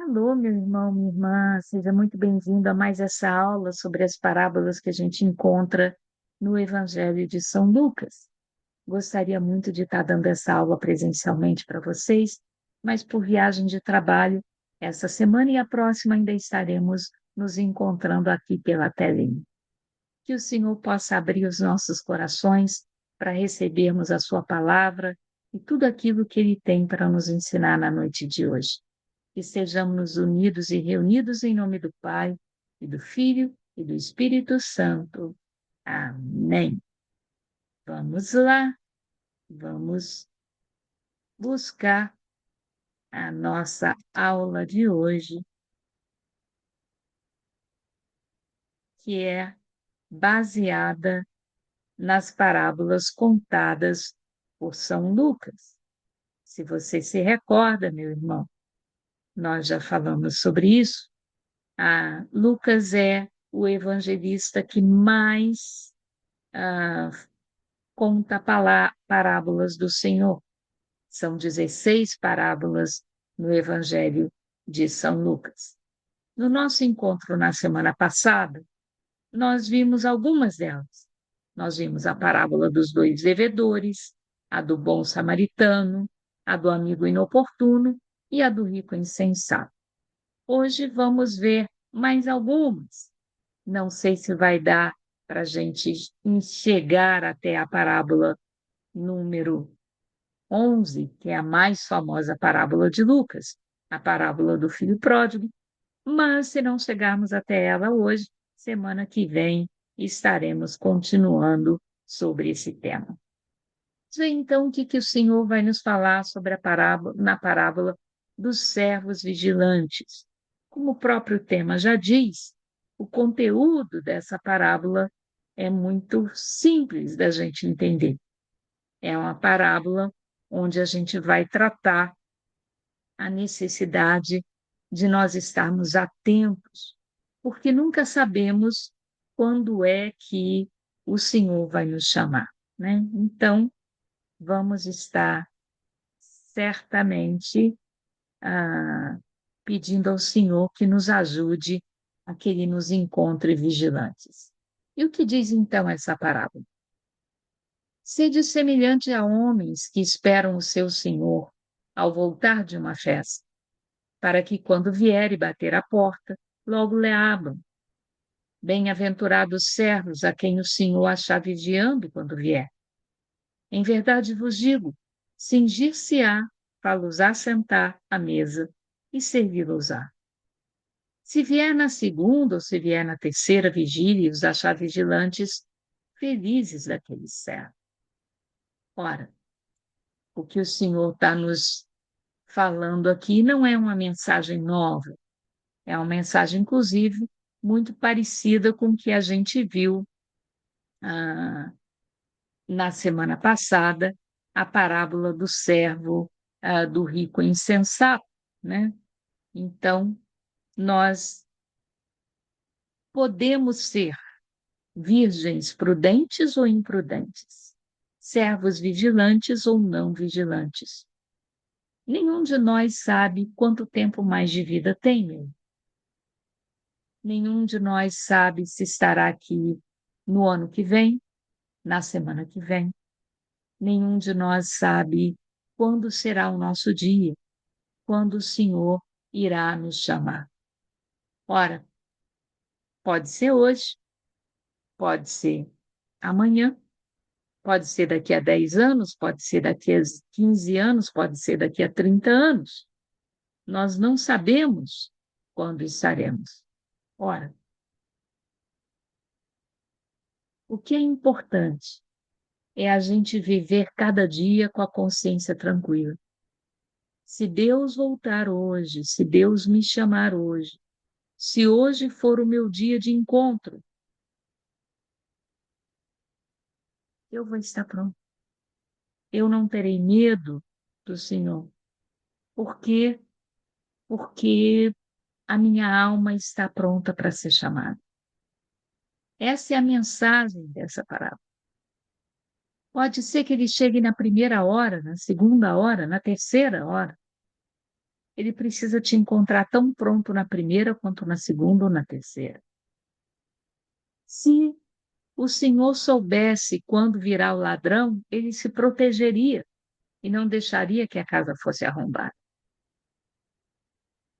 Alô, meu irmão, minha irmã, seja muito bem-vindo a mais essa aula sobre as parábolas que a gente encontra no Evangelho de São Lucas. Gostaria muito de estar dando essa aula presencialmente para vocês, mas por viagem de trabalho, essa semana e a próxima ainda estaremos nos encontrando aqui pela telinha. Que o Senhor possa abrir os nossos corações para recebermos a Sua palavra e tudo aquilo que Ele tem para nos ensinar na noite de hoje. Que sejamos unidos e reunidos em nome do Pai, e do Filho, e do Espírito Santo. Amém. Vamos lá, vamos buscar a nossa aula de hoje, que é baseada nas parábolas contadas por São Lucas. Se você se recorda, meu irmão, nós já falamos sobre isso. Lucas é o evangelista que mais conta parábolas do Senhor. São 16 parábolas no Evangelho de São Lucas. No nosso encontro na semana passada, nós vimos algumas delas. Nós vimos a parábola dos dois devedores, a do bom samaritano, a do amigo inoportuno e a do rico insensato. Hoje vamos ver mais algumas. Não sei se vai dar para a gente chegar até a parábola número 11, que é a mais famosa parábola de Lucas, a parábola do filho pródigo, mas se não chegarmos até ela hoje, semana que vem estaremos continuando sobre esse tema. Vamos ver então o que o Senhor vai nos falar sobre a parábola, na parábola dos servos vigilantes. Como o próprio tema já diz, o conteúdo dessa parábola é muito simples da gente entender. É uma parábola onde a gente vai tratar a necessidade de nós estarmos atentos, porque nunca sabemos quando é que o Senhor vai nos chamar, né? Então, vamos estar certamente pedindo ao Senhor que nos ajude a que Ele nos encontre vigilantes. E o que diz então essa parábola? Sede semelhante a homens que esperam o seu Senhor ao voltar de uma festa, para que, quando vier e bater à porta, logo lhe abram. Bem-aventurados servos a quem o Senhor achar vigiando quando vier. Em verdade vos digo, cingir-se-á para os assentar à mesa e servi-los-á. Se vier na segunda ou se vier na terceira vigília e os achar vigilantes, felizes daqueles servos. Ora, o que o Senhor está nos falando aqui não é uma mensagem nova, é uma mensagem, inclusive, muito parecida com o que a gente viu na semana passada, a parábola do servo do rico insensato, né? Então, nós podemos ser virgens prudentes ou imprudentes, servos vigilantes ou não vigilantes. Nenhum de nós sabe quanto tempo mais de vida tem, meu. Nenhum de nós sabe se estará aqui no ano que vem, na semana que vem. Nenhum de nós sabe quando será o nosso dia, quando o Senhor irá nos chamar. Ora, pode ser hoje, pode ser amanhã, pode ser daqui a 10 anos, pode ser daqui a 15 anos, pode ser daqui a 30 anos. Nós não sabemos quando estaremos. Ora, o que é importante é a gente viver cada dia com a consciência tranquila. Se Deus voltar hoje, se Deus me chamar hoje, se hoje for o meu dia de encontro, eu vou estar pronto. Eu não terei medo do Senhor. Por quê? Porque a minha alma está pronta para ser chamada. Essa é a mensagem dessa parábola. Pode ser que ele chegue na primeira hora, na segunda hora, na terceira hora. ele precisa te encontrar tão pronto na primeira quanto na segunda ou na terceira. Se o Senhor soubesse quando virá o ladrão, ele se protegeria e não deixaria que a casa fosse arrombada.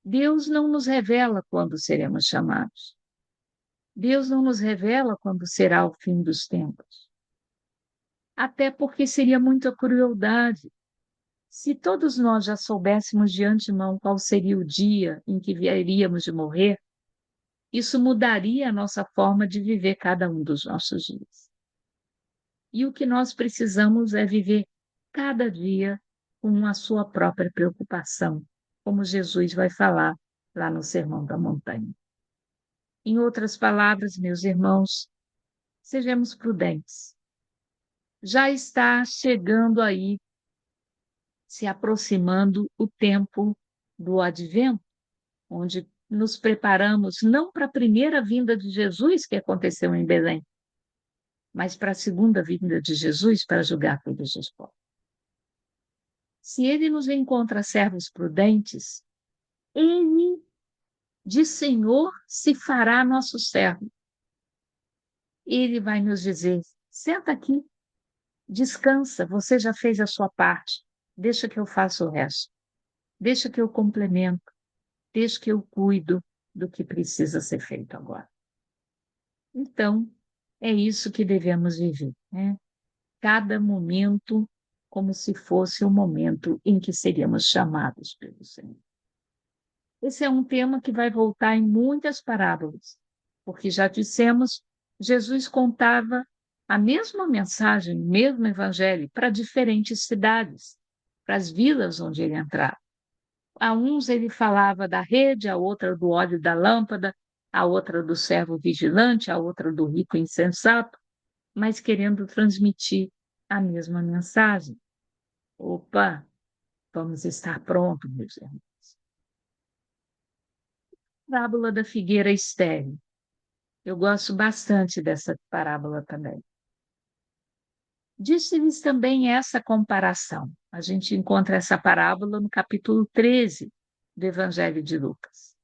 Deus não nos revela quando seremos chamados. Deus não nos revela quando será o fim dos tempos. Até porque seria muita crueldade. Se todos nós já soubéssemos de antemão qual seria o dia em que viríamos de morrer, isso mudaria a nossa forma de viver cada um dos nossos dias. E o que nós precisamos é viver cada dia com a sua própria preocupação, como Jesus vai falar lá no Sermão da Montanha. Em outras palavras, meus irmãos, sejamos prudentes. Já está chegando aí, se aproximando o tempo do Advento, onde nos preparamos não para a primeira vinda de Jesus, que aconteceu em Belém, mas para a segunda vinda de Jesus para julgar todos os povos. Se ele nos encontra servos prudentes, ele de Senhor se fará nosso servo. Ele vai nos dizer: senta aqui, descansa, você já fez a sua parte, deixa que eu faça o resto, deixa que eu complemento, deixa que eu cuido do que precisa ser feito agora. Então, é isso que devemos viver, né? Cada momento como se fosse o momento em que seríamos chamados pelo Senhor. Esse é um tema que vai voltar em muitas parábolas, porque já dissemos, Jesus contava a mesma mensagem, o mesmo evangelho para diferentes cidades, para as vilas onde ele entrava. A uns ele falava da rede, a outra do óleo da lâmpada, a outra do servo vigilante, a outra do rico insensato, mas querendo transmitir a mesma mensagem. Opa, vamos estar prontos, meus irmãos. Parábola da figueira estéril. Eu gosto bastante dessa parábola também. Disse-lhes também essa comparação. A gente encontra essa parábola no capítulo 13 do Evangelho de Lucas.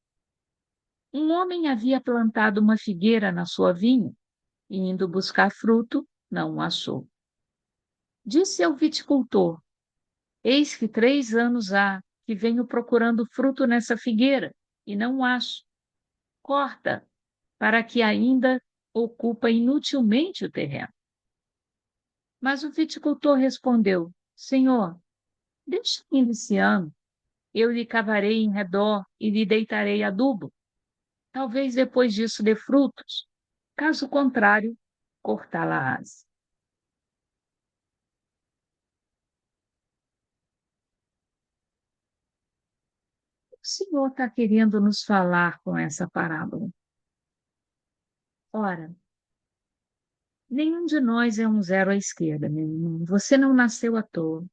Um homem havia plantado uma figueira na sua vinha e, indo buscar fruto, não o achou. Disse ao viticultor: eis que 3 anos há que venho procurando fruto nessa figueira e não o acho. Corta, para que ainda ocupa inutilmente o terreno. Mas o viticultor respondeu: Senhor, deixa ainda esse ano, eu lhe cavarei em redor e lhe deitarei adubo. Talvez depois disso dê frutos. Caso contrário, cortá-la-ás. O Senhor está querendo nos falar com essa parábola. Ora, nenhum de nós é um zero à esquerda, meu irmão. Você não nasceu à toa.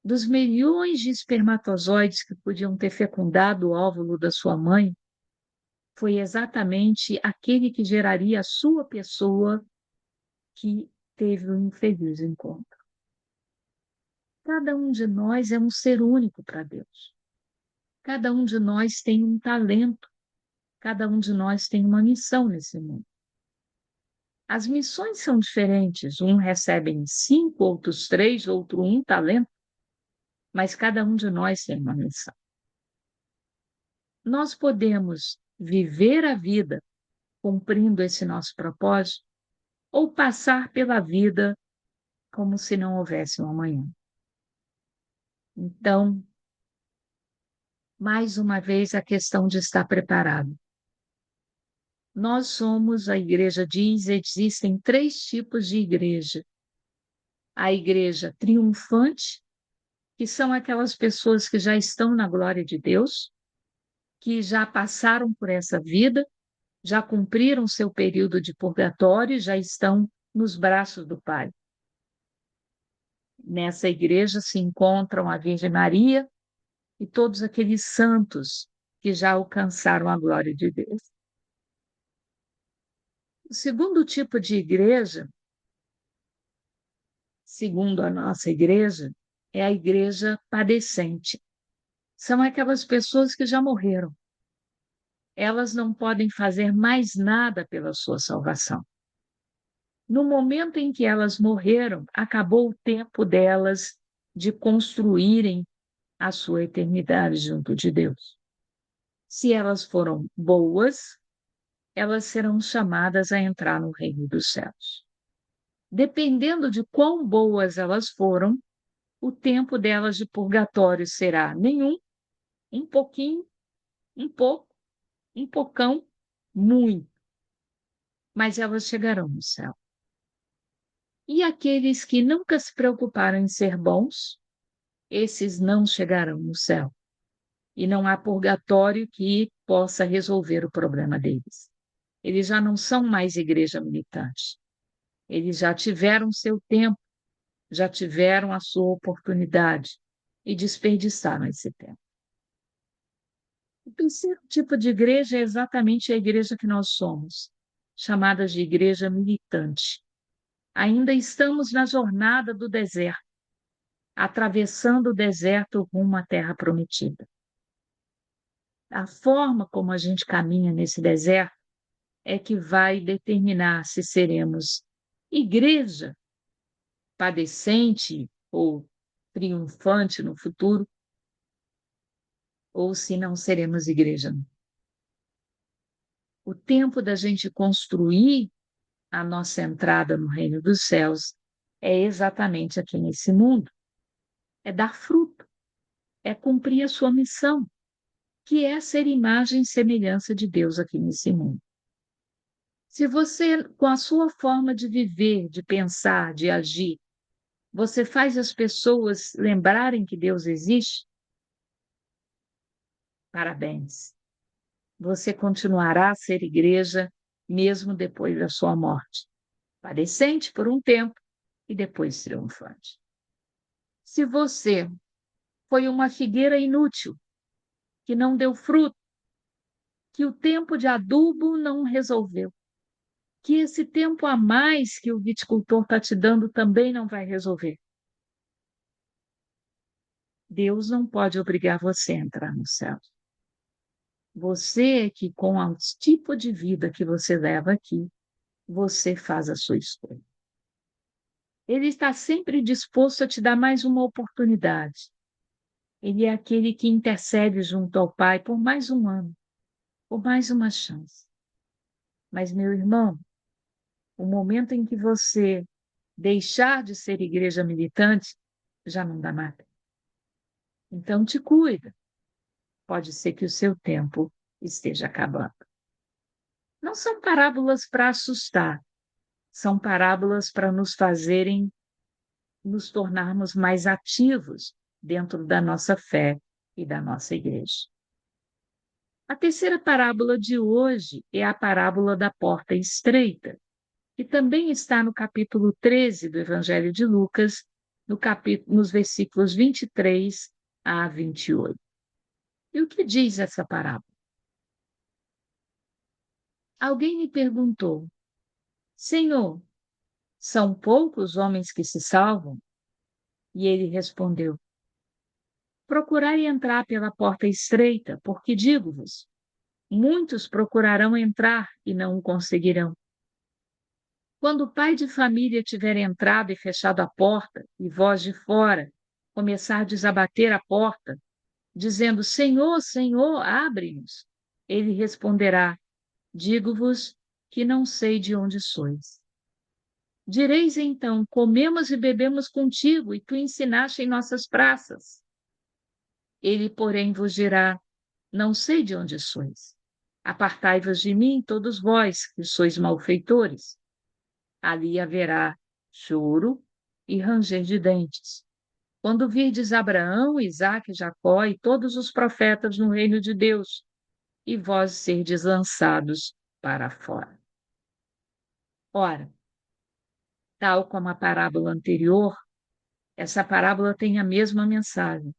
Dos milhões de espermatozoides que podiam ter fecundado o óvulo da sua mãe, foi exatamente aquele que geraria a sua pessoa que teve um infeliz encontro. Cada um de nós é um ser único para Deus. Cada um de nós tem um talento. Cada um de nós tem uma missão nesse mundo. As missões são diferentes. Um recebe 5, outros 3, outro um talento, mas cada um de nós tem uma missão. Nós podemos viver a vida cumprindo esse nosso propósito ou passar pela vida como se não houvesse um amanhã. Então, mais uma vez, a questão de estar preparado. Nós somos, a igreja diz, existem 3 tipos de igreja. A igreja triunfante, que são aquelas pessoas que já estão na glória de Deus, que já passaram por essa vida, já cumpriram seu período de purgatório, já estão nos braços do Pai. Nessa igreja se encontram a Virgem Maria e todos aqueles santos que já alcançaram a glória de Deus. O segundo tipo de igreja, segundo a nossa igreja, é a igreja padecente. são aquelas pessoas que já morreram. Elas não podem fazer mais nada pela sua salvação. No momento em que elas morreram, acabou o tempo delas de construírem a sua eternidade junto de Deus. Se elas foram boas, elas serão chamadas a entrar no reino dos céus. Dependendo de quão boas elas foram, o tempo delas de purgatório será nenhum, um pouquinho, um pouco, um pocão, muito, mas elas chegarão no céu. E aqueles que nunca se preocuparam em ser bons, esses não chegarão no céu. E não há purgatório que possa resolver o problema deles. Eles já não são mais igreja militante. Eles já tiveram seu tempo, já tiveram a sua oportunidade e desperdiçaram esse tempo. O terceiro tipo de igreja é exatamente a igreja que nós somos, chamada de igreja militante. Ainda estamos na jornada do deserto, atravessando o deserto rumo à terra prometida. A forma como a gente caminha nesse deserto é que vai determinar se seremos igreja padecente ou triunfante no futuro, ou se não seremos igreja. O tempo da gente construir a nossa entrada no reino dos céus é exatamente aqui nesse mundo. É dar fruto, é cumprir a sua missão, que é ser imagem e semelhança de Deus aqui nesse mundo. Se você, com a sua forma de viver, de pensar, de agir, você faz as pessoas lembrarem que Deus existe, parabéns. Você continuará a ser igreja mesmo depois da sua morte, padecente por um tempo e depois triunfante. Se você foi uma figueira inútil, que não deu fruto, que o tempo de adubo não resolveu, que esse tempo a mais que o viticultor está te dando também não vai resolver. Deus não pode obrigar você a entrar no céu. Você é que, com o tipo de vida que você leva aqui, você faz a sua escolha. Ele está sempre disposto a te dar mais uma oportunidade. Ele é aquele que intercede junto ao Pai por mais um ano, por mais uma chance. Mas, meu irmão, o momento em que você deixar de ser igreja militante, já não dá mais. Então, te cuida. Pode ser que o seu tempo esteja acabando. Não são parábolas para assustar, são parábolas para nos fazerem nos tornarmos mais ativos dentro da nossa fé e da nossa igreja. A terceira parábola de hoje é a parábola da porta estreita, que também está no capítulo 13 do Evangelho de Lucas, nos versículos 23 a 28. E o que diz essa parábola? Alguém me perguntou: Senhor, são poucos homens que se salvam? E ele respondeu: procurai entrar pela porta estreita, porque digo-vos, muitos procurarão entrar e não o conseguirão. Quando o pai de família tiver entrado e fechado a porta, e vós de fora começardes a bater a porta, dizendo: Senhor, Senhor, abre-nos, ele responderá: digo-vos que não sei de onde sois. Direis então: comemos e bebemos contigo, e tu ensinaste em nossas praças. Ele, porém, vos dirá: não sei de onde sois. Apartai-vos de mim, todos vós, que sois malfeitores. Ali haverá choro e ranger de dentes. Quando virdes Abraão, Isaque, Jacó e todos os profetas no reino de Deus, e vós serdes lançados para fora. Ora, tal como a parábola anterior, essa parábola tem a mesma mensagem.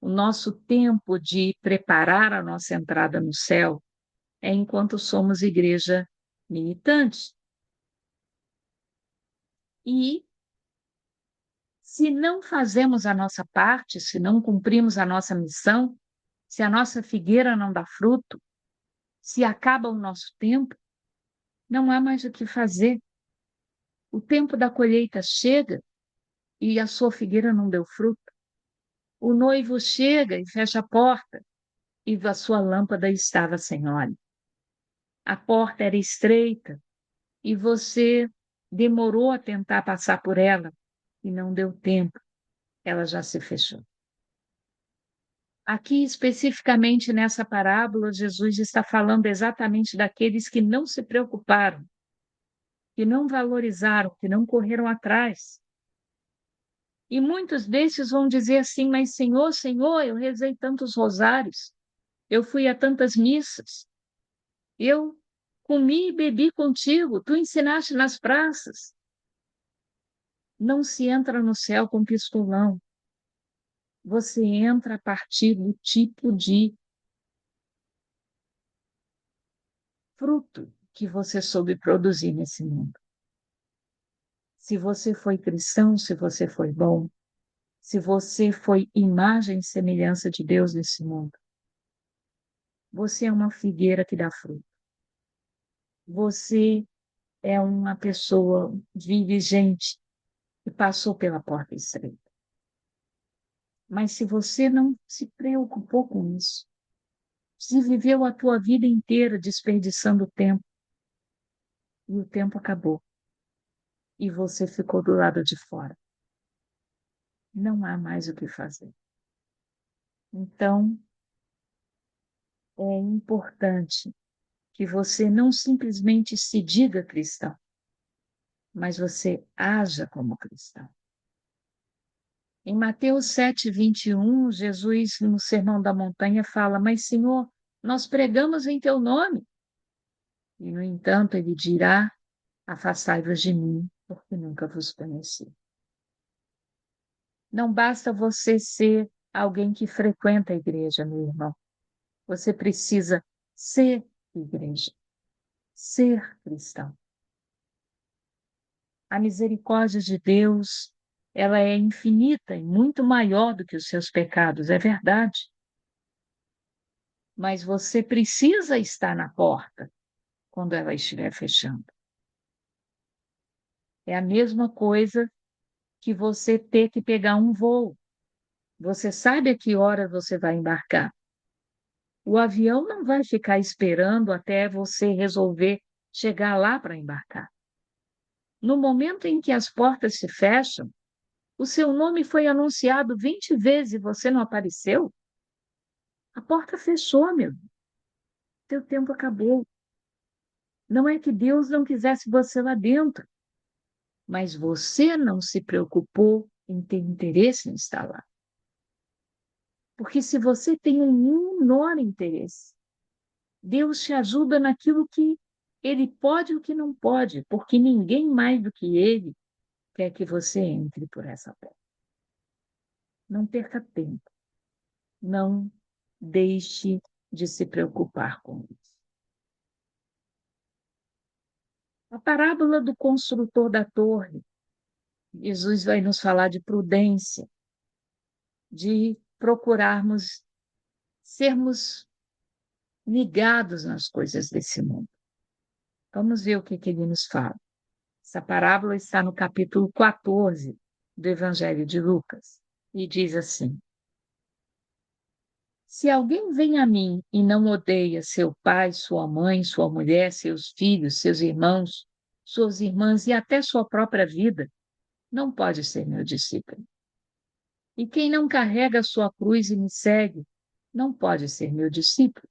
O nosso tempo de preparar a nossa entrada no céu é enquanto somos igreja militante. E se não fazemos a nossa parte, se não cumprimos a nossa missão, se a nossa figueira não dá fruto, se acaba o nosso tempo, não há mais o que fazer. O tempo da colheita chega e a sua figueira não deu fruto. O noivo chega e fecha a porta e a sua lâmpada estava sem óleo. A porta era estreita e você demorou a tentar passar por ela e não deu tempo, ela já se fechou. Aqui, especificamente nessa parábola, Jesus está falando exatamente daqueles que não se preocuparam, que não valorizaram, que não correram atrás. E muitos desses vão dizer assim: mas Senhor, Senhor, eu rezei tantos rosários, eu fui a tantas missas, eu comi e bebi contigo, tu ensinaste nas praças. Não se entra no céu com pistolão. Você entra a partir do tipo de fruto que você soube produzir nesse mundo. Se você foi cristão, se você foi bom, se você foi imagem e semelhança de Deus nesse mundo, você é uma figueira que dá fruto. Você é uma pessoa vigente que passou pela porta estreita. Mas se você não se preocupou com isso, se viveu a tua vida inteira desperdiçando tempo, e o tempo acabou, e você ficou do lado de fora, não há mais o que fazer. Então, é importante que você não simplesmente se diga cristão, mas você haja como cristão. Em Mateus 7:21, Jesus, no Sermão da Montanha, fala: mas, Senhor, nós pregamos em teu nome. E, no entanto, ele dirá: afastai-vos de mim, porque nunca vos conheci. Não basta você ser alguém que frequenta a igreja, meu irmão. Você precisa ser igreja, ser cristão. A misericórdia de Deus, ela é infinita e muito maior do que os seus pecados, é verdade. Mas você precisa estar na porta quando ela estiver fechando. É a mesma coisa que você ter que pegar um voo. Você sabe a que hora você vai embarcar. O avião não vai ficar esperando até você resolver chegar lá para embarcar. No momento em que as portas se fecham, o seu nome foi anunciado 20 vezes e você não apareceu. A porta fechou, meu. Teu tempo acabou. Não é que Deus não quisesse você lá dentro, mas você não se preocupou em ter interesse em estar lá. Porque se você tem um menor interesse, Deus te ajuda naquilo que Ele pode e o que não pode, porque ninguém mais do que Ele quer que você entre por essa porta. Não perca tempo. Não deixe de se preocupar com isso. A parábola do construtor da torre, Jesus vai nos falar de prudência, de procurarmos sermos ligados nas coisas desse mundo. Vamos ver o que ele nos fala. Essa parábola está no capítulo 14 do Evangelho de Lucas e diz assim: se alguém vem a mim e não odeia seu pai, sua mãe, sua mulher, seus filhos, seus irmãos, suas irmãs e até sua própria vida, não pode ser meu discípulo. E quem não carrega a sua cruz e me segue, não pode ser meu discípulo.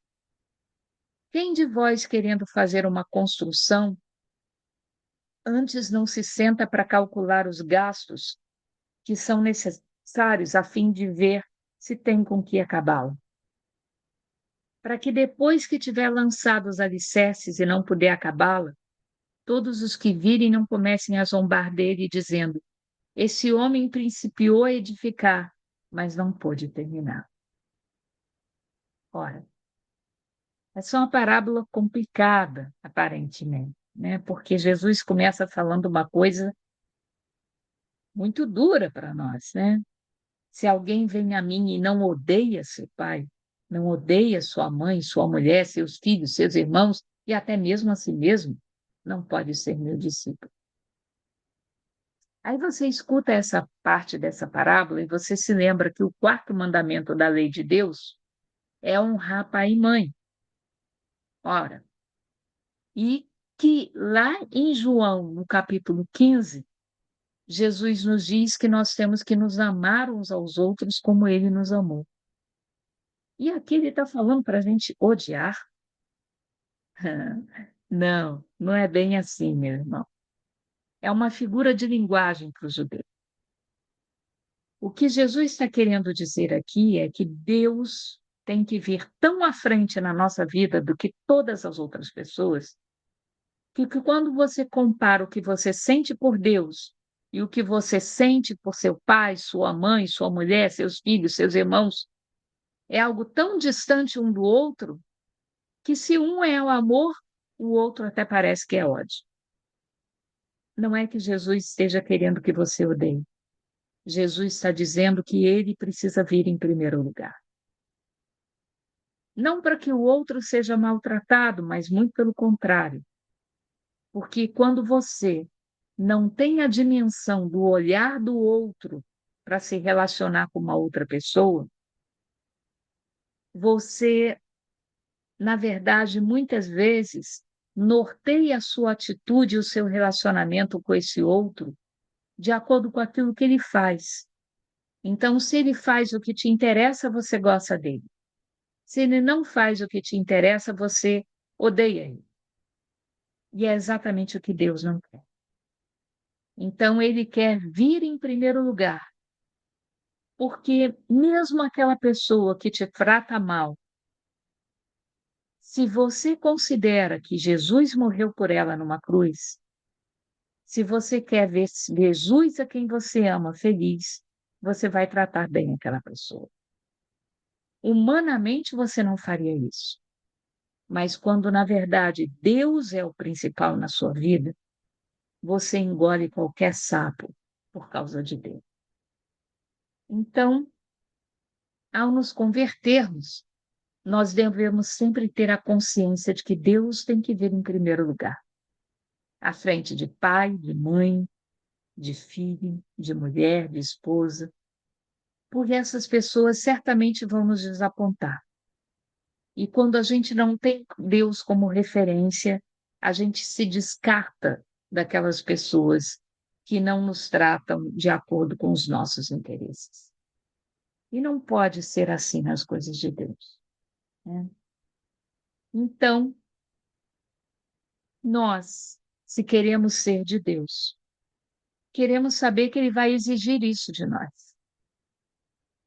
Quem de vós, querendo fazer uma construção, antes não se senta para calcular os gastos que são necessários a fim de ver se tem com que acabá-lo? Para que depois que tiver lançado os alicerces e não puder acabá-la, todos os que virem não comecem a zombar dele, dizendo: esse homem principiou a edificar, mas não pôde terminar. Ora, essa é uma parábola complicada, aparentemente, né? Porque Jesus começa falando uma coisa muito dura para nós, né? Se alguém vem a mim e não odeia seu pai, não odeia sua mãe, sua mulher, seus filhos, seus irmãos e até mesmo a si mesmo, não pode ser meu discípulo. Aí você escuta essa parte dessa parábola e você se lembra que o quarto mandamento da lei de Deus é honrar pai e mãe. Ora, e que lá em João, no capítulo 15, Jesus nos diz que nós temos que nos amar uns aos outros como ele nos amou. E aqui ele está falando para a gente odiar? Não, não é bem assim, meu irmão. É uma figura de linguagem para os judeus. O que Jesus está querendo dizer aqui é que Deus tem que vir tão à frente na nossa vida do que todas as outras pessoas, que quando você compara o que você sente por Deus e o que você sente por seu pai, sua mãe, sua mulher, seus filhos, seus irmãos, é algo tão distante um do outro que se um é o amor, o outro até parece que é ódio. Não é que Jesus esteja querendo que você odeie. Jesus está dizendo que ele precisa vir em primeiro lugar. Não para que o outro seja maltratado, mas muito pelo contrário. Porque quando você não tem a dimensão do olhar do outro para se relacionar com uma outra pessoa, você, na verdade, muitas vezes, norteia a sua atitude e o seu relacionamento com esse outro de acordo com aquilo que ele faz. Então, se ele faz o que te interessa, você gosta dele. Se ele não faz o que te interessa, você odeia ele. E é exatamente o que Deus não quer. Então, ele quer vir em primeiro lugar, porque mesmo aquela pessoa que te trata mal, se você considera que Jesus morreu por ela numa cruz, se você quer ver Jesus, a quem você ama, feliz, você vai tratar bem aquela pessoa. Humanamente você não faria isso. Mas quando, na verdade, Deus é o principal na sua vida, você engole qualquer sapo por causa de Deus. Então, ao nos convertermos, nós devemos sempre ter a consciência de que Deus tem que vir em primeiro lugar, à frente de pai, de mãe, de filho, de mulher, de esposa, porque essas pessoas certamente vão nos desapontar. E quando a gente não tem Deus como referência, a gente se descarta daquelas pessoas que não nos tratam de acordo com os nossos interesses. E não pode ser assim nas coisas de Deus, né? Então, nós, se queremos ser de Deus, queremos saber que Ele vai exigir isso de nós,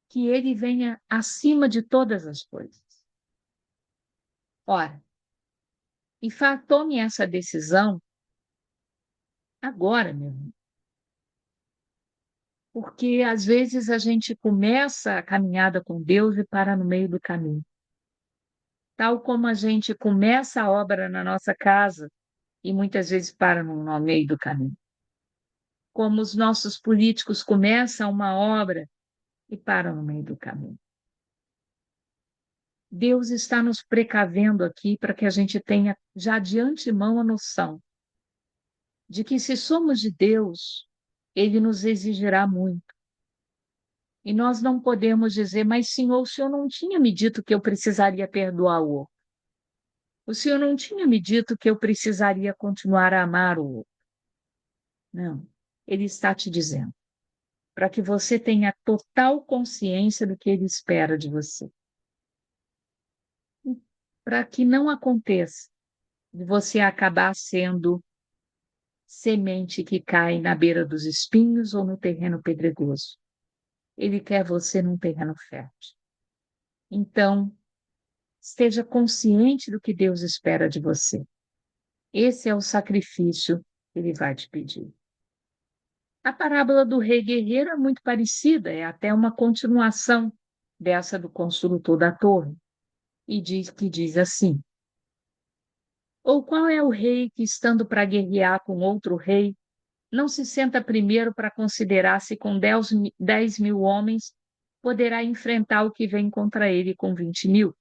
que Ele venha acima de todas as coisas. Ora, e tome essa decisão agora, meu irmão. Porque às vezes a gente começa a caminhada com Deus e para no meio do caminho. Tal como a gente começa a obra na nossa casa e muitas vezes para no meio do caminho. Como os nossos políticos começam uma obra e param no meio do caminho. Deus está nos precavendo aqui para que a gente tenha já de antemão a noção de que se somos de Deus, Ele nos exigirá muito. E nós não podemos dizer, mas Senhor, o Senhor não tinha me dito que eu precisaria perdoar o outro. O Senhor não tinha me dito que eu precisaria continuar a amar o outro. Não, Ele está te dizendo, para que você tenha total consciência do que Ele espera de você. Para que não aconteça de você acabar sendo semente que cai na beira dos espinhos ou no terreno pedregoso. Ele quer você num terreno fértil. Então, esteja consciente do que Deus espera de você. Esse é o sacrifício que Ele vai te pedir. A parábola do rei guerreiro é muito parecida, é até uma continuação dessa do construtor da torre, e diz assim: ou qual é o rei que, estando para guerrear com outro rei, não se senta primeiro para considerar se com 10.000 homens poderá enfrentar o que vem contra ele com 20.000.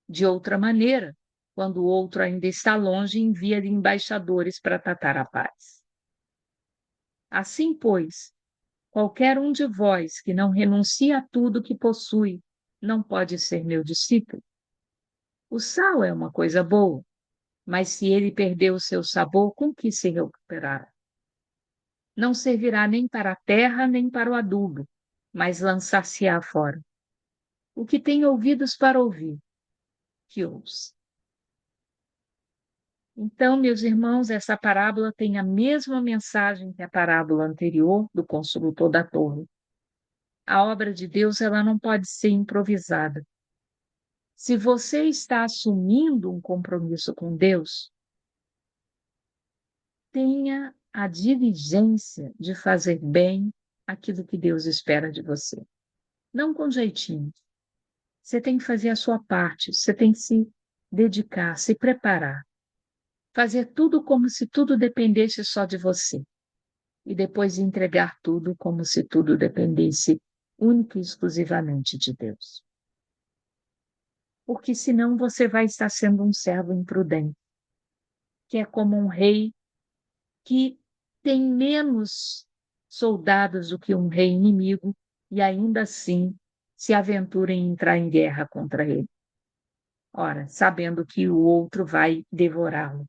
De outra maneira, quando o outro ainda está longe, envia-lhe embaixadores para tratar a paz. Assim, pois, qualquer um de vós que não renuncia a tudo que possui, não pode ser meu discípulo. O sal é uma coisa boa, mas se ele perder o seu sabor, com que se recuperará? Não servirá nem para a terra, nem para o adubo, mas lançar-se-á fora. O que tem ouvidos para ouvir, que ouça. Então, meus irmãos, essa parábola tem a mesma mensagem que a parábola anterior do construtor da torre. A obra de Deus, ela não pode ser improvisada. Se você está assumindo um compromisso com Deus, tenha a diligência de fazer bem aquilo que Deus espera de você. Não com jeitinho. Você tem que fazer a sua parte, você tem que se dedicar, se preparar. Fazer tudo como se tudo dependesse só de você. E depois entregar tudo como se tudo dependesse única e exclusivamente de Deus. Porque senão você vai estar sendo um servo imprudente, que é como um rei que tem menos soldados do que um rei inimigo e ainda assim se aventura em entrar em guerra contra ele. Ora, sabendo que o outro vai devorá-lo.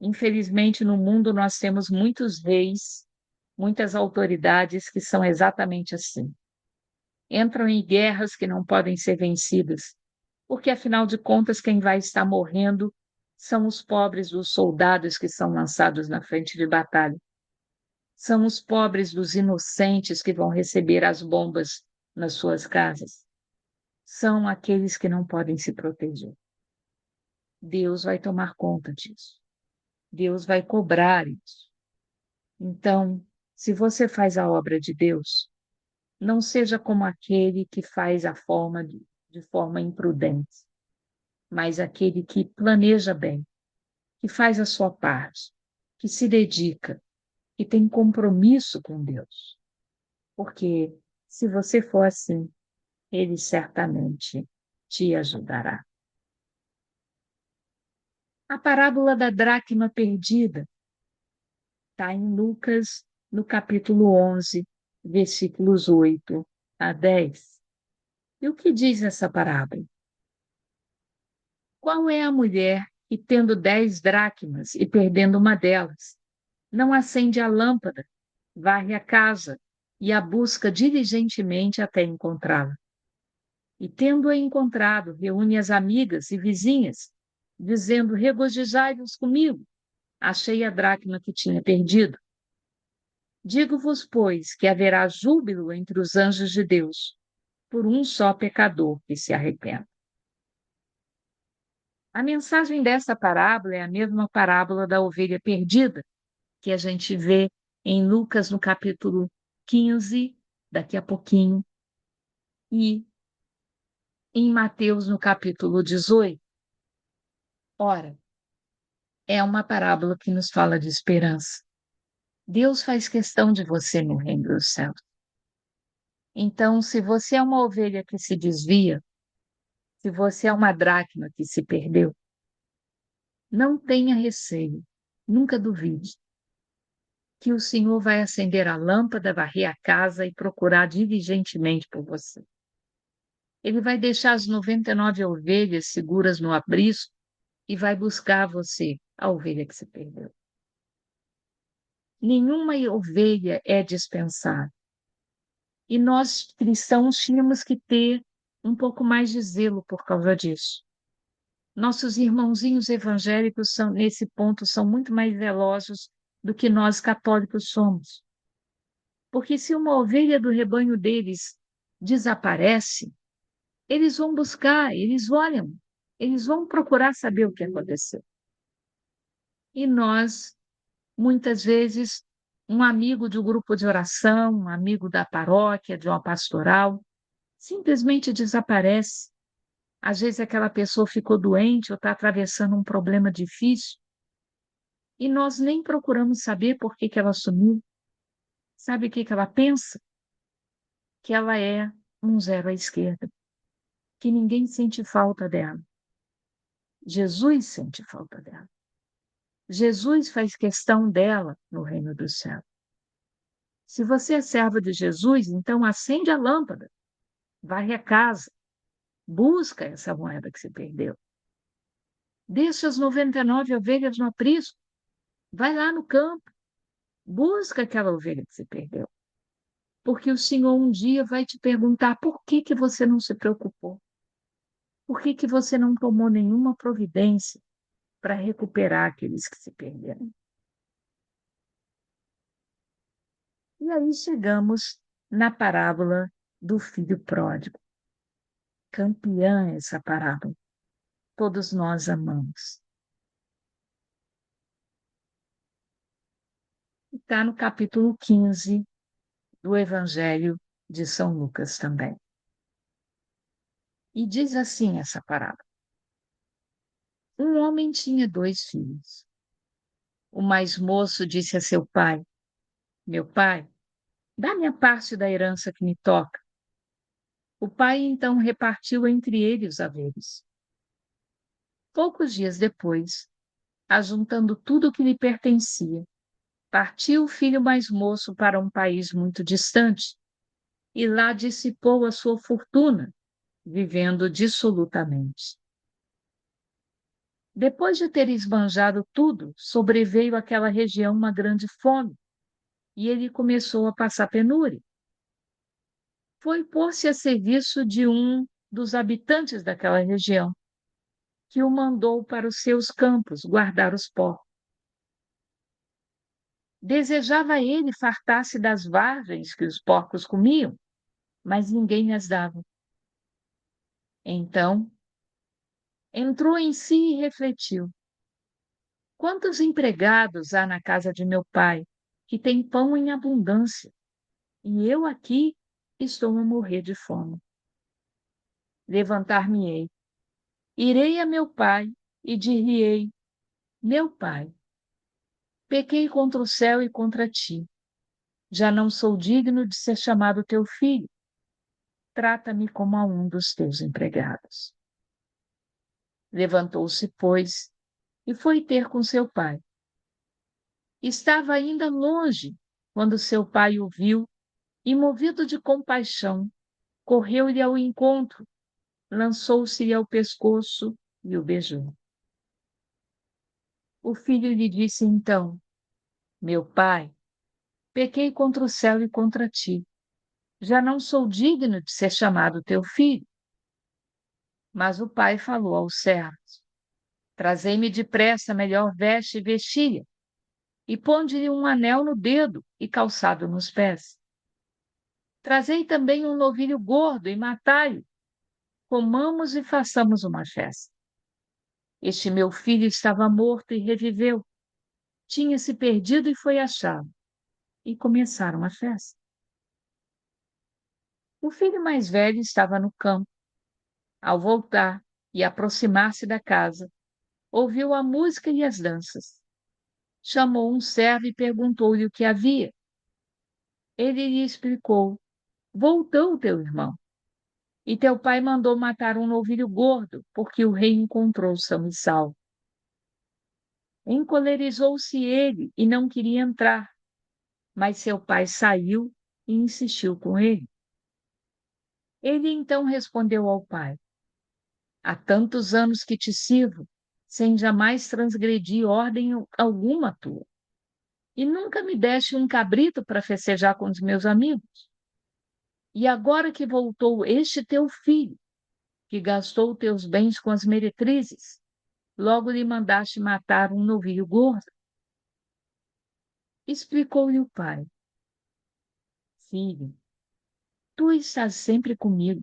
Infelizmente, no mundo nós temos muitos reis, muitas autoridades que são exatamente assim. Entram em guerras que não podem ser vencidas, porque afinal de contas quem vai estar morrendo são os pobres dos soldados que são lançados na frente de batalha. São os pobres dos inocentes que vão receber as bombas nas suas casas. São aqueles que não podem se proteger. Deus vai tomar conta disso. Deus vai cobrar isso. Então, se você faz a obra de Deus, não seja como aquele que faz a forma de forma imprudente, mas aquele que planeja bem, que faz a sua parte, que se dedica, que tem compromisso com Deus. Porque se você for assim, ele certamente te ajudará. A parábola da dracma perdida está em Lucas, no capítulo 11, versículos 8 a 10. E o que diz essa parábola? Qual é a mulher que, tendo 10 dracmas e perdendo uma delas, não acende a lâmpada, varre a casa e a busca diligentemente até encontrá-la? E, tendo-a encontrado, reúne as amigas e vizinhas, dizendo: regozijai-vos comigo, achei a dracma que tinha perdido. Digo-vos, pois, que haverá júbilo entre os anjos de Deus por um só pecador que se arrependa. A mensagem dessa parábola é a mesma parábola da ovelha perdida, que a gente vê em Lucas, no capítulo 15, daqui a pouquinho, e em Mateus, no capítulo 18. Ora, é uma parábola que nos fala de esperança. Deus faz questão de você no reino dos céus. Então, se você é uma ovelha que se desvia, se você é uma dracma que se perdeu, não tenha receio, nunca duvide que o Senhor vai acender a lâmpada, varrer a casa e procurar diligentemente por você. Ele vai deixar as 99 ovelhas seguras no aprisco e vai buscar você, a ovelha que se perdeu. Nenhuma ovelha é dispensável. E nós, cristãos, tínhamos que ter um pouco mais de zelo por causa disso. Nossos irmãozinhos evangélicos são, nesse ponto, são muito mais zelosos do que nós católicos somos. Porque se uma ovelha do rebanho deles desaparece, eles vão buscar, eles olham, eles vão procurar saber o que aconteceu. E nós, muitas vezes, um amigo de um grupo de oração, um amigo da paróquia, de uma pastoral, simplesmente desaparece. Às vezes aquela pessoa ficou doente ou está atravessando um problema difícil e nós nem procuramos saber por que ela sumiu. Sabe o que ela pensa? que ela é um zero à esquerda, que ninguém sente falta dela. Jesus sente falta dela. Jesus faz questão dela no reino do céu. Se você é serva de Jesus, então acende a lâmpada, varre a casa, busca essa moeda que se perdeu. Deixa as 99 ovelhas no aprisco, vai lá no campo, busca aquela ovelha que se perdeu. Porque o Senhor um dia vai te perguntar por que que você não se preocupou? Por que que você não tomou nenhuma providência para recuperar aqueles que se perderam? E aí chegamos na parábola do filho pródigo. Campeã essa parábola. Todos nós amamos. Está no capítulo 15 do Evangelho de São Lucas também. E diz assim essa parábola. Um homem tinha 2 filhos. O mais moço disse a seu pai: Meu pai, dá-me a parte da herança que me toca. O pai então repartiu entre eles os haveres. Poucos dias depois, ajuntando tudo o que lhe pertencia, partiu o filho mais moço para um país muito distante e lá dissipou a sua fortuna, vivendo dissolutamente. Depois de ter esbanjado tudo, sobreveio àquela região uma grande fome e ele começou a passar penúria. Foi pôr-se a serviço de um dos habitantes daquela região, que o mandou para os seus campos guardar os porcos. Desejava ele fartar-se das vargens que os porcos comiam, mas ninguém as dava. Então, entrou em si e refletiu: quantos empregados há na casa de meu pai, que tem pão em abundância, e eu aqui estou a morrer de fome. Levantar-me-ei, irei a meu pai e dir-lhe-ei: meu pai, pequei contra o céu e contra ti. Já não sou digno de ser chamado teu filho. Trata-me como a um dos teus empregados. Levantou-se, pois, e foi ter com seu pai. Estava ainda longe quando seu pai o viu e, movido de compaixão, correu-lhe ao encontro, lançou-se-lhe ao pescoço e o beijou. O filho lhe disse então: meu pai, pequei contra o céu e contra ti. Já não sou digno de ser chamado teu filho. Mas o pai falou aos servos: trazei-me depressa a melhor veste e vestilha, e ponde-lhe um anel no dedo e calçado nos pés. Trazei também um novilho gordo e matai-o. Comamos e façamos uma festa. Este meu filho estava morto e reviveu. Tinha se perdido e foi achado. E começaram a festa. O filho mais velho estava no campo. Ao voltar e aproximar-se da casa, ouviu a música e as danças. Chamou um servo e perguntou-lhe o que havia. Ele lhe explicou: voltou teu irmão, e teu pai mandou matar um novilho gordo, porque o rei encontrou são e salvo. Encolerizou-se ele e não queria entrar, mas seu pai saiu e insistiu com ele. Ele então respondeu ao pai: há tantos anos que te sirvo, sem jamais transgredir ordem alguma tua, e nunca me deste um cabrito para festejar com os meus amigos. E agora que voltou este teu filho, que gastou teus bens com as meretrizes, logo lhe mandaste matar um novilho gordo. Explicou-lhe o pai: filho, tu estás sempre comigo,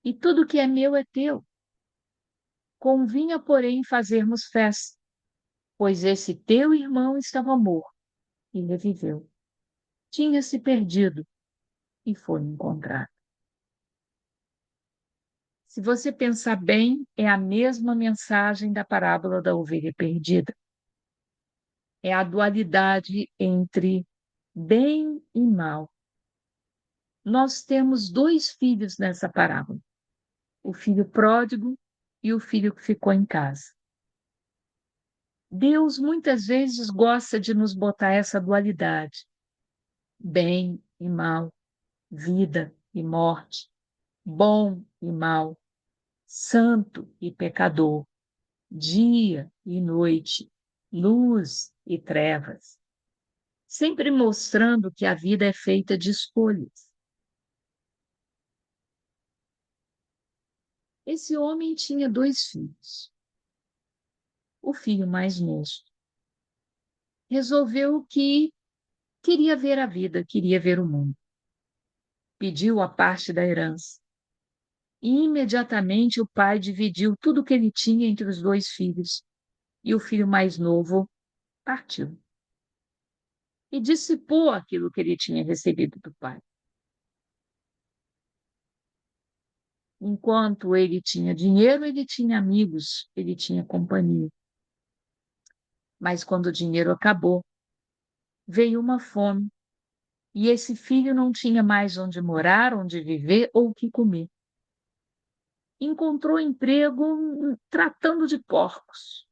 e tudo que é meu é teu. Convinha, porém, fazermos festa, pois esse teu irmão estava morto e reviveu. Tinha se perdido e foi encontrado. Se você pensar bem, é a mesma mensagem da parábola da ovelha perdida. É a dualidade entre bem e mal. Nós temos dois filhos nessa parábola: o filho pródigo e o filho que ficou em casa. Deus muitas vezes gosta de nos botar essa dualidade: bem e mal, vida e morte, bom e mal, santo e pecador, dia e noite, luz e trevas, sempre mostrando que a vida é feita de escolhas. Esse homem tinha dois filhos. O filho mais novo resolveu que queria ver a vida, queria ver o mundo. Pediu a parte da herança. E imediatamente o pai dividiu tudo o que ele tinha entre os dois filhos. E o filho mais novo partiu. E dissipou aquilo que ele tinha recebido do pai. Enquanto ele tinha dinheiro, ele tinha amigos, ele tinha companhia. Mas quando o dinheiro acabou, veio uma fome. E esse filho não tinha mais onde morar, onde viver ou o que comer. Encontrou emprego tratando de porcos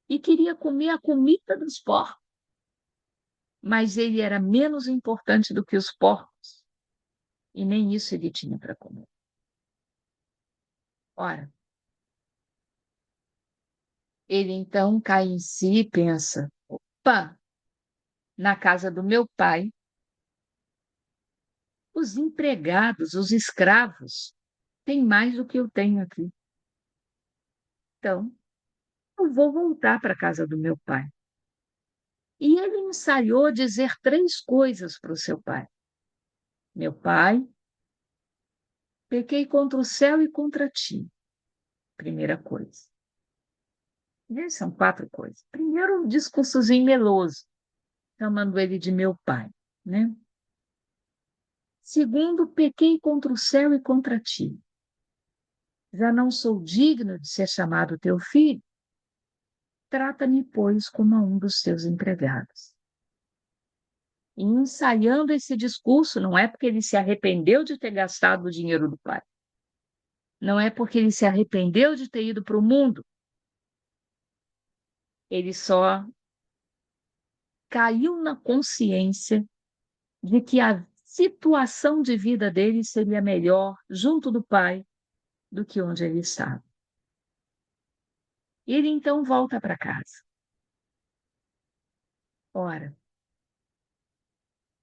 e queria comer a comida dos porcos, mas ele era menos importante do que os porcos e nem isso ele tinha para comer. Ora, ele então cai em si e pensa: opa, na casa do meu pai, os empregados, os escravos, têm mais do que eu tenho aqui. Então, eu vou voltar para a casa do meu pai. E ele ensaiou dizer três coisas para o seu pai: meu pai, pequei contra o céu e contra ti. Primeira coisa. E são quatro coisas. Primeiro, um discursozinho meloso, chamando ele de meu pai, né? Segundo, pequei contra o céu e contra ti. Já não sou digno de ser chamado teu filho. Trata-me, pois, como a um dos teus empregados. E ensaiando esse discurso, não é porque ele se arrependeu de ter gastado o dinheiro do pai. Não é porque ele se arrependeu de ter ido para o mundo. Ele só caiu na consciência de que a situação de vida dele seria melhor junto do pai do que onde ele estava. Ele então volta para casa. Ora,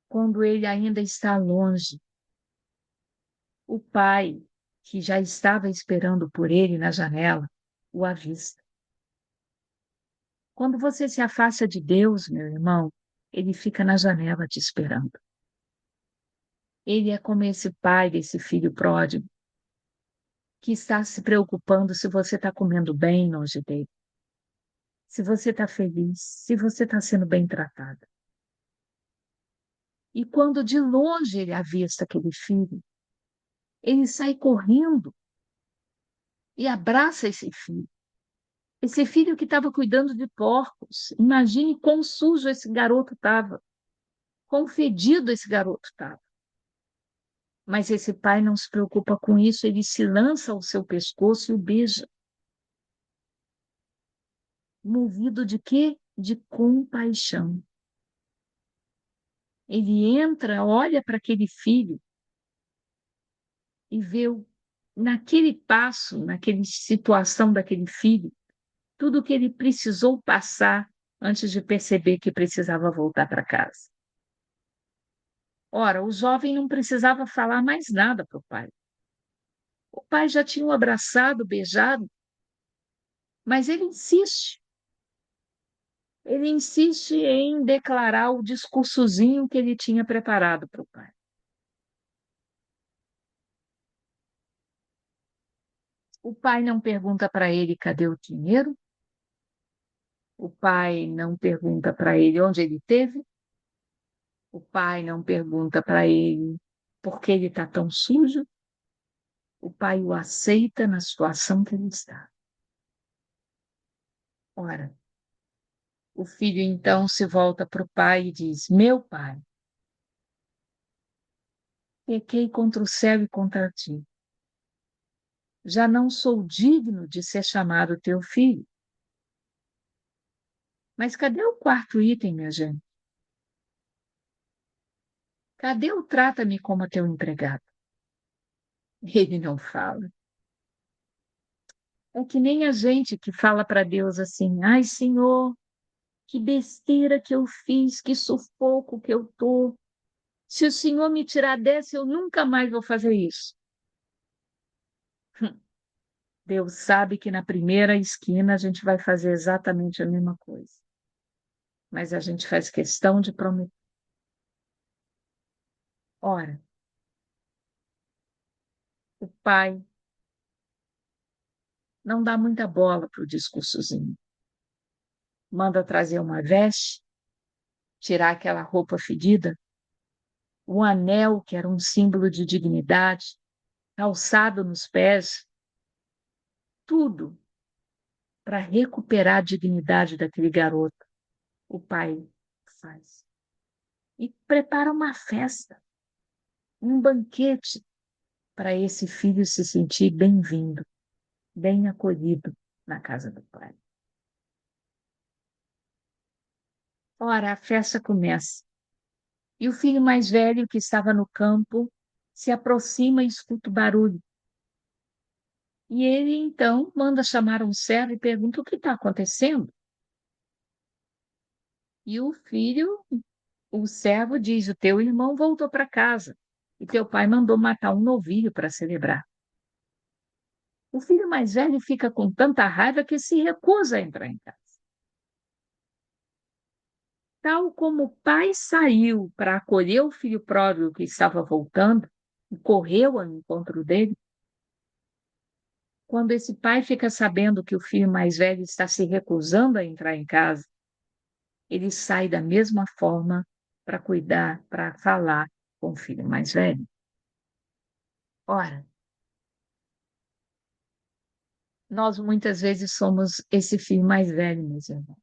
quando ele ainda está longe, o pai, que já estava esperando por ele na janela, o avista. Quando você se afasta de Deus, meu irmão, ele fica na janela te esperando. Ele é como esse pai desse filho pródigo, que está se preocupando se você está comendo bem longe dele, se você está feliz, se você está sendo bem tratada. E quando de longe ele avista aquele filho, ele sai correndo e abraça esse filho. Esse filho que estava cuidando de porcos. Imagine quão sujo esse garoto estava, quão fedido esse garoto estava. Mas esse pai não se preocupa com isso, ele se lança ao seu pescoço e o beija. Movido de quê? De compaixão. Ele entra, olha para aquele filho e vê naquele passo, naquela situação daquele filho, tudo o que ele precisou passar antes de perceber que precisava voltar para casa. Ora, o jovem não precisava falar mais nada para o pai. O pai já tinha o abraçado, beijado, mas ele insiste em declarar o discursozinho que ele tinha preparado para o pai. O pai não pergunta para ele cadê o dinheiro, o pai não pergunta para ele onde ele teve, o pai não pergunta para ele por que ele está tão sujo, o pai o aceita na situação que ele está. Ora, o filho então se volta para o pai e diz: meu pai, Pequei contra o céu e contra ti. Já não sou digno de ser chamado teu filho. Mas cadê o quarto item, minha gente? Cadê o trata-me como teu empregado? Ele não fala. É que nem a gente que fala para Deus assim: ai, Senhor, que besteira que eu fiz, que sufoco que eu tô. Se o Senhor me tirar dessa, eu nunca mais vou fazer isso. Deus sabe que na primeira esquina a gente vai fazer exatamente a mesma coisa. Mas a gente faz questão de prometer. Ora, o pai não dá muita bola para o discursozinho. Manda trazer uma veste, tirar aquela roupa fedida, o anel, que era um símbolo de dignidade, calçado nos pés, tudo para recuperar a dignidade daquele garoto. O pai faz. E prepara uma festa, um banquete para esse filho se sentir bem-vindo, bem acolhido na casa do pai. Ora, a festa começa. E o filho mais velho, que estava no campo, se aproxima e escuta o barulho. E ele, então, manda chamar um servo e pergunta o que está acontecendo. E o servo diz: o teu irmão voltou para casa e teu pai mandou matar um novilho para celebrar. O filho mais velho fica com tanta raiva que se recusa a entrar em casa. Tal como o pai saiu para acolher o filho pródigo que estava voltando e correu ao encontro dele, quando esse pai fica sabendo que o filho mais velho está se recusando a entrar em casa, ele sai da mesma forma para cuidar, para falar com o filho mais velho. Ora, nós muitas vezes somos esse filho mais velho, meus irmãos,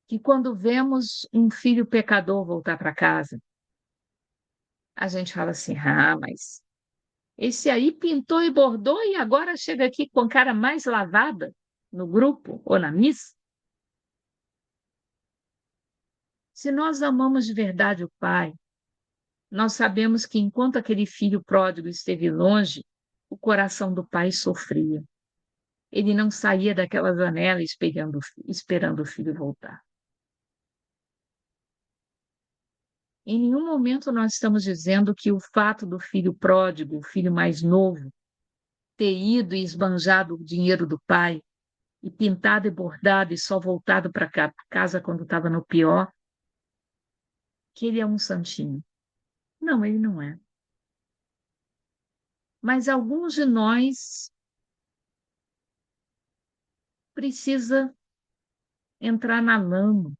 que quando vemos um filho pecador voltar para casa, a gente fala assim: ah, mas esse aí pintou e bordou e agora chega aqui com a cara mais lavada no grupo ou na missa. Se nós amamos de verdade o Pai, nós sabemos que enquanto aquele filho pródigo esteve longe, o coração do pai sofria. Ele não saía daquela janela esperando o filho voltar. Em nenhum momento nós estamos dizendo que o fato do filho pródigo, o filho mais novo, ter ido e esbanjado o dinheiro do pai, e pintado e bordado e só voltado para casa quando estava no pior, que ele é um santinho. Não, ele não é. Mas alguns de nós precisa entrar na lama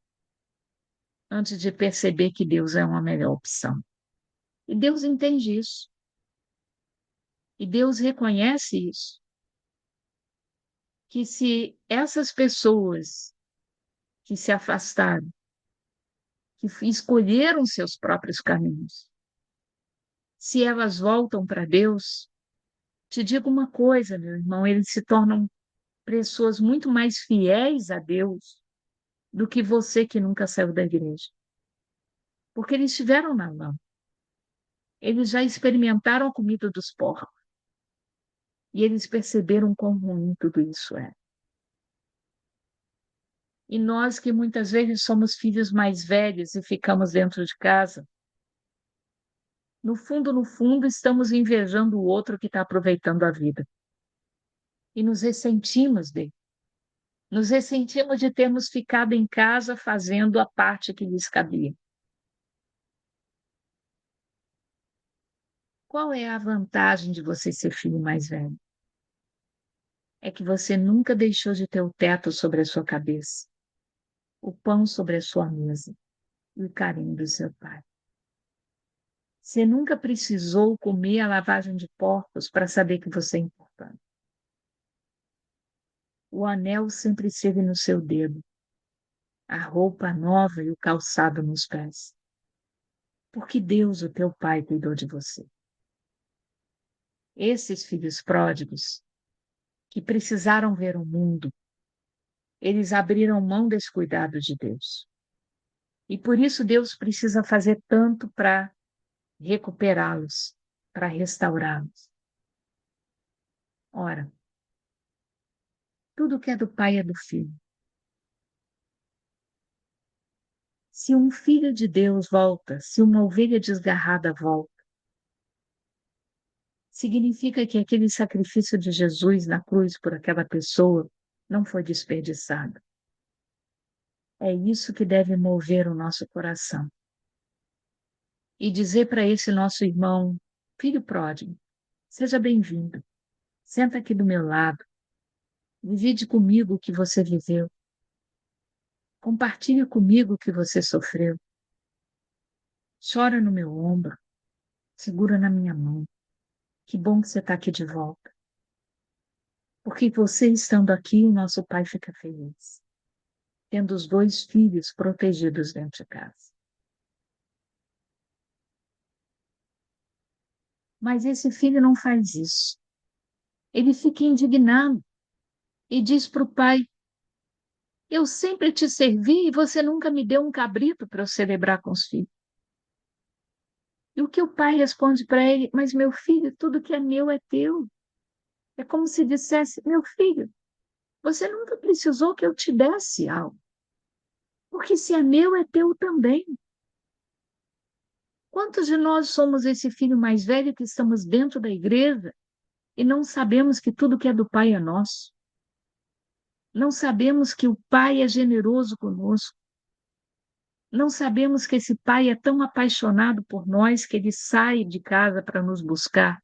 antes de perceber que Deus é uma melhor opção. E Deus entende isso. E Deus reconhece isso. Que se essas pessoas que se afastaram, que escolheram seus próprios caminhos, se elas voltam para Deus, te digo uma coisa, meu irmão, eles se tornam pessoas muito mais fiéis a Deus do que você que nunca saiu da igreja. Porque eles estiveram na lama. Eles já experimentaram a comida dos porcos. E eles perceberam quão ruim tudo isso é. E nós que muitas vezes somos filhos mais velhos e ficamos dentro de casa, no fundo, estamos invejando o outro que está aproveitando a vida. E nos ressentimos dele. Nos ressentimos de termos ficado em casa fazendo a parte que lhes cabia. Qual é a vantagem de você ser filho mais velho? É que você nunca deixou de ter o teto sobre a sua cabeça, o pão sobre a sua mesa e o carinho do seu pai. Você nunca precisou comer a lavagem de porcos para saber que você é importante. O anel sempre esteve no seu dedo, a roupa nova e o calçado nos pés. porque Deus, o teu Pai, cuidou de você. Esses filhos pródigos, que precisaram ver o mundo, eles abriram mão desse cuidado de Deus. E por isso Deus precisa fazer tanto para recuperá-los, para restaurá-los. Ora, tudo que é do Pai é do Filho. Se um filho de Deus volta, se uma ovelha desgarrada volta, significa que aquele sacrifício de Jesus na cruz por aquela pessoa não foi desperdiçado. É isso que deve mover o nosso coração. E dizer para esse nosso irmão, filho pródigo, seja bem-vindo, senta aqui do meu lado, divide comigo o que você viveu, compartilhe comigo o que você sofreu, chora no meu ombro, segura na minha mão. Que bom que você está aqui de volta. Porque você estando aqui, o nosso pai fica feliz, tendo os dois filhos protegidos dentro de casa. Mas esse filho não faz isso. Ele fica indignado e diz para o pai: eu sempre te servi e você nunca me deu um cabrito para eu celebrar com os filhos. E o que o pai responde para ele: mas meu filho, tudo que é meu é teu. É como se dissesse: meu filho, você nunca precisou que eu te desse algo, porque se é meu, é teu também. Quantos de nós somos esse filho mais velho que estamos dentro da igreja e não sabemos que tudo que é do Pai é nosso? Não sabemos que o Pai é generoso conosco. Não sabemos que esse Pai é tão apaixonado por nós que ele sai de casa para nos buscar,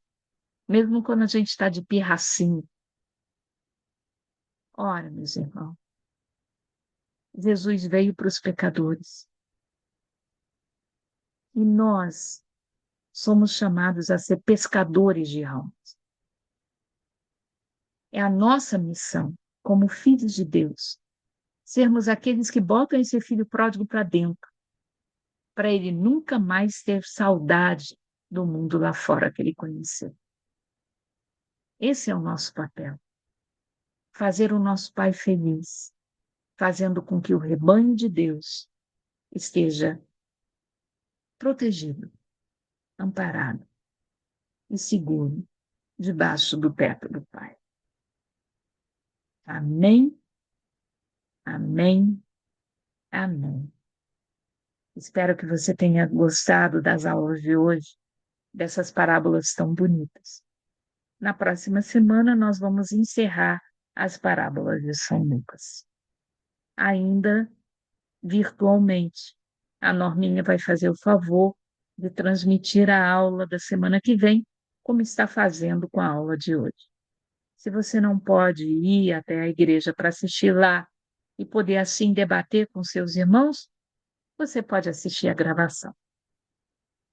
mesmo quando a gente está de pirracinho. Ora, meus irmãos, Jesus veio para os pecadores. E nós somos chamados a ser pescadores de almas. É a nossa missão, como filhos de Deus, sermos aqueles que botam esse filho pródigo para dentro, para ele nunca mais ter saudade do mundo lá fora que ele conheceu. Esse é o nosso papel. Fazer o nosso Pai feliz, fazendo com que o rebanho de Deus esteja protegido, amparado e seguro debaixo do teto do Pai. Amém, amém, amém. Espero que você tenha gostado das aulas de hoje, dessas parábolas tão bonitas. Na próxima semana, nós vamos encerrar as parábolas de São Lucas. Ainda virtualmente. A Norminha vai fazer o favor de transmitir a aula da semana que vem, como está fazendo com a aula de hoje. Se você não pode ir até a igreja para assistir lá e poder assim debater com seus irmãos, você pode assistir a gravação.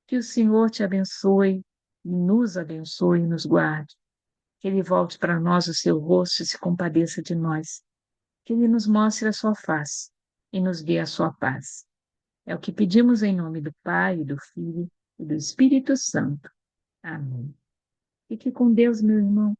Que o Senhor te abençoe, nos abençoe e nos guarde. Que Ele volte para nós o seu rosto e se compadeça de nós. Que Ele nos mostre a sua face e nos dê a sua paz. É o que pedimos em nome do Pai, do Filho e do Espírito Santo. Amém. Fique com Deus, meu irmão.